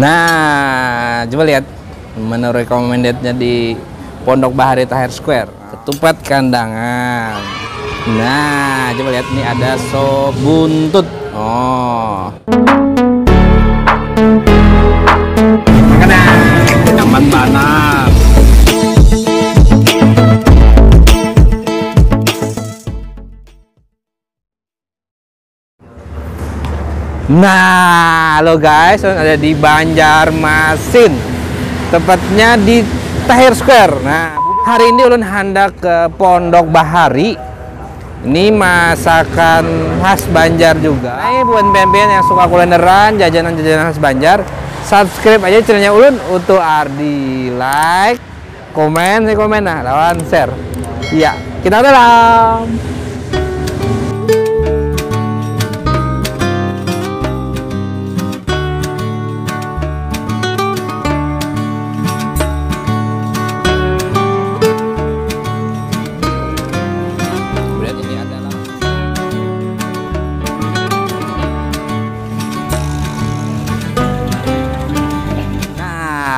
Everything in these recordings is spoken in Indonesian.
Nah, coba lihat menu recommended-nya di Pondok Bahari Tahir Square. Ketupat kandangan. Nah, coba lihat nih ada sop buntut. Oh. Makanan nyaman banget. Nah, halo guys, ada di Banjarmasin, tepatnya di Tahir Square. Nah, hari ini ulun hendak ke Pondok Bahari. Ini masakan khas Banjar juga. Nah, buat pemben yang suka kulineran, jajanan-jajanan khas Banjar, subscribe aja channelnya ulun untuk Ardi. Like, komen, nah, lawan share. Iya, kita dalam.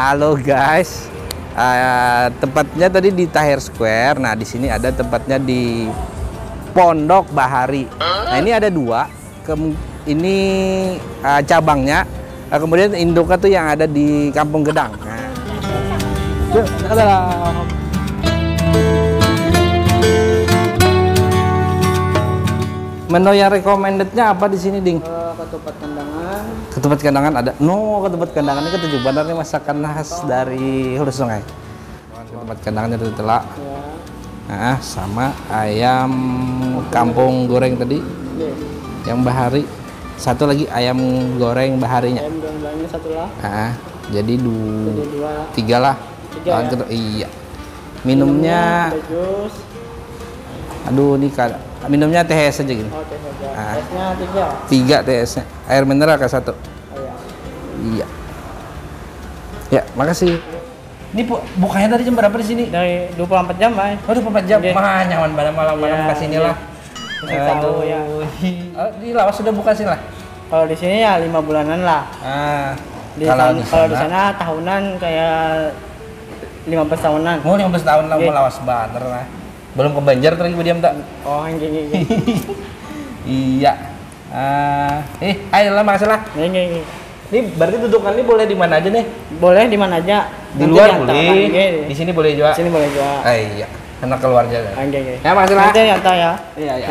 Halo guys, tempatnya tadi di Tahir Square. Nah, di sini ada tempatnya di Pondok Bahari. Nah, ini ada dua. Ini cabangnya. Kemudian induknya tuh yang ada di Kampung Gedang. Nah, yuk, dalam. Menu yang recommendednya apa di sini, Ding? Ketupat kandangan. Ketupat kandangan ada. No, ketupat kandangan ini ketujuh bandarnya masakan khas dari Hulu Sungai. Ketupat kandangannya itu telak. Ya. Nah, sama ayam kampung goreng tadi. Ya. Yang bahari. Satu lagi ayam goreng baharinya. Ayam goreng baharinya satu lah. Nah, jadi dua. Tiga lah. Tiga, ya? Iya. Minumnya jus. Aduh, ini minumnya teh es aja gini. Oh, teh aja. Nah. Esnya tiga. Tiga teh esnya. Air mineral ke satu. Oh, ya. Iya. Ya, makasih. Ini bukanya tadi jam berapa di sini? Dari 24 jam, Bay. Oh, 24 jam. Iya. Mah nyaman banget malam-malam Iya, ke sini lah. Tahu ya. Oh, di lawas sudah buka sih lah. Kalau di sini ya 5 bulanan lah. Kalau di sana tahunan kayak 15 tahunan. Oh, 15 tahun lah mau lawas banget lah. Belum ke Banjar terus diam tak? Oh, gini. Iya. Ayo lah makasih lah. Gini. Ini berarti dudukan ini boleh di mana aja nih? Boleh di mana aja. Di luar boleh. Di sini boleh juga. Di sini boleh juga. Iya. Enak keluar aja. Oke. Ya makasih lah. Nanti nyantai ya. Iya.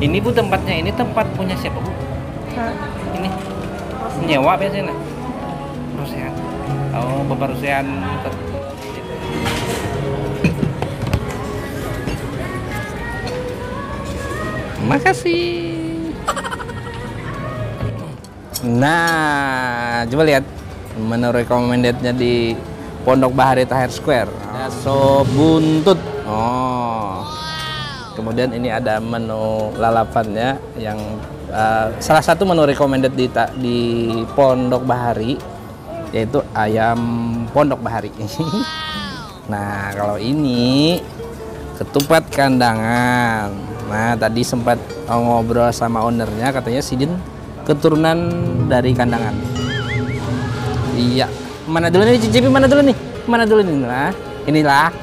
Ini Bu tempatnya, ini tempat punya siapa Bu? Ini nyewa biasanya. Rusehan. Oh, Bapak Rusehan. Makasih. Nah, coba lihat menu recommended-nya di Pondok Bahari Tahir Square. Ada sop buntut. Oh. Kemudian ini ada menu lalapannya yang salah satu menu recommended di Pondok Bahari, yaitu ayam Pondok Bahari. Nah, kalau ini ketupat kandangan. Nah, tadi sempat ngobrol sama ownernya, katanya Sidin keturunan dari kandangan. Iya. Mana dulu nih cicipi, mana dulu nih? Mana dulu nih? Nah, inilah.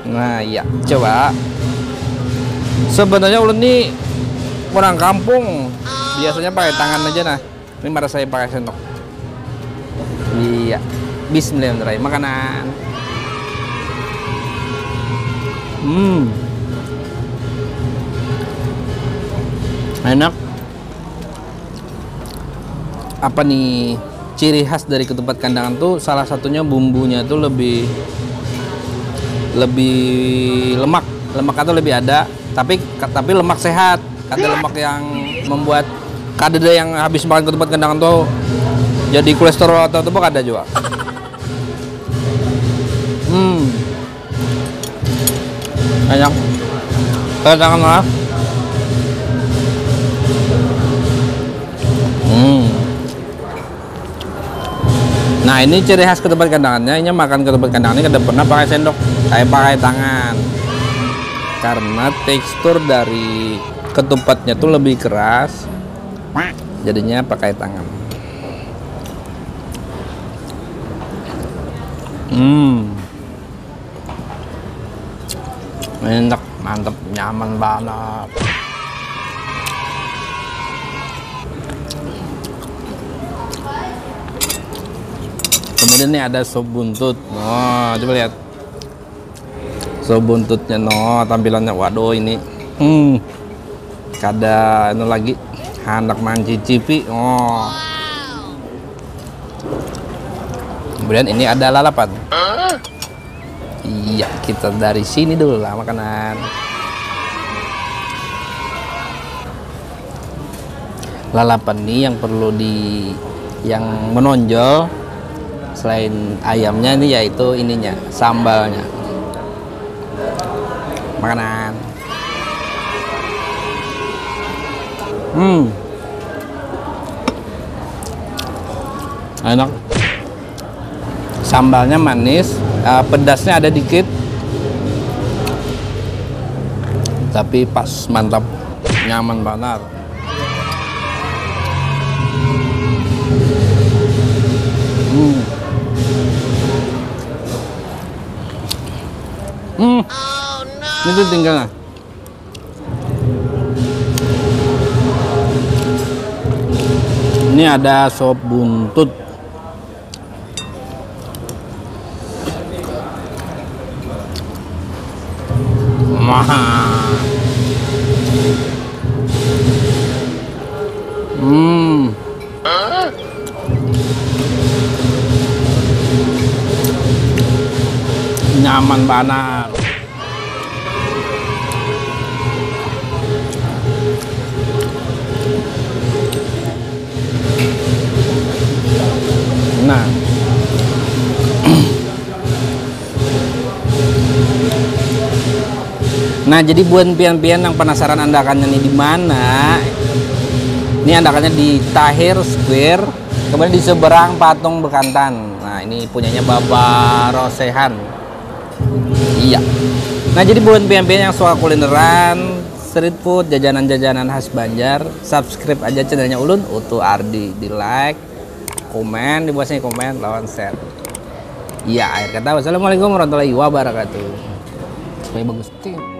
Nah, iya. Coba. Sebenarnya ulun nih orang kampung, biasanya pakai tangan aja nah. Ini marah saya pakai sendok. Iya, bismillahirrahmanirrahim, makanan. Enak. Apa nih ciri khas dari ketupat kandangan tuh? Salah satunya bumbunya tuh lebih lemak atau lebih ada. Tapi lemak sehat, ada lemak yang membuat kada yang habis makan ketupat kandangan tuh jadi kolesterol atau apa kada juga. Enak. Kandangan lah. Nah, ini ciri khas ketupat kandangannya. Ini makan ketupat kandangan ini kada pernah pakai sendok, saya pakai tangan. Karena tekstur dari ketupatnya tuh lebih keras, jadinya pakai tangan. Enak, mantep, nyaman banget. Kemudian ini ada sop buntut. Oh, coba lihat. Sop buntutnya, no, tampilannya. Waduh, ini. Kada ini lagi. Hendak mencicipi. Oh. Kemudian ini ada lalapan. Iya, kita dari sini dulu lah makanan. Lalapan ini yang perlu yang menonjol selain ayamnya ini yaitu ininya, sambalnya. Makanan. Enak. Sambalnya manis, pedasnya ada dikit, tapi pas, mantap, nyaman banget. Itu tinggal. Ini ada sop buntut. Nyaman banget. Nah, nah, jadi buat pian-pian yang penasaran andakannya ini di mana? Ini andakannya di Tahir Square, kemudian di seberang patung Bekantan. Nah, ini punyanya Bapak Rosehan. Iya. Nah, jadi buat pian-pian yang suka kulineran, street food, jajanan-jajanan khas Banjar, subscribe aja channelnya Ulun Utu Ardi, di like, komen, di bawahnya komen, lawan share. Iya, akhir kata wassalamualaikum warahmatullahi wabarakatuh. Supaya bagus tim.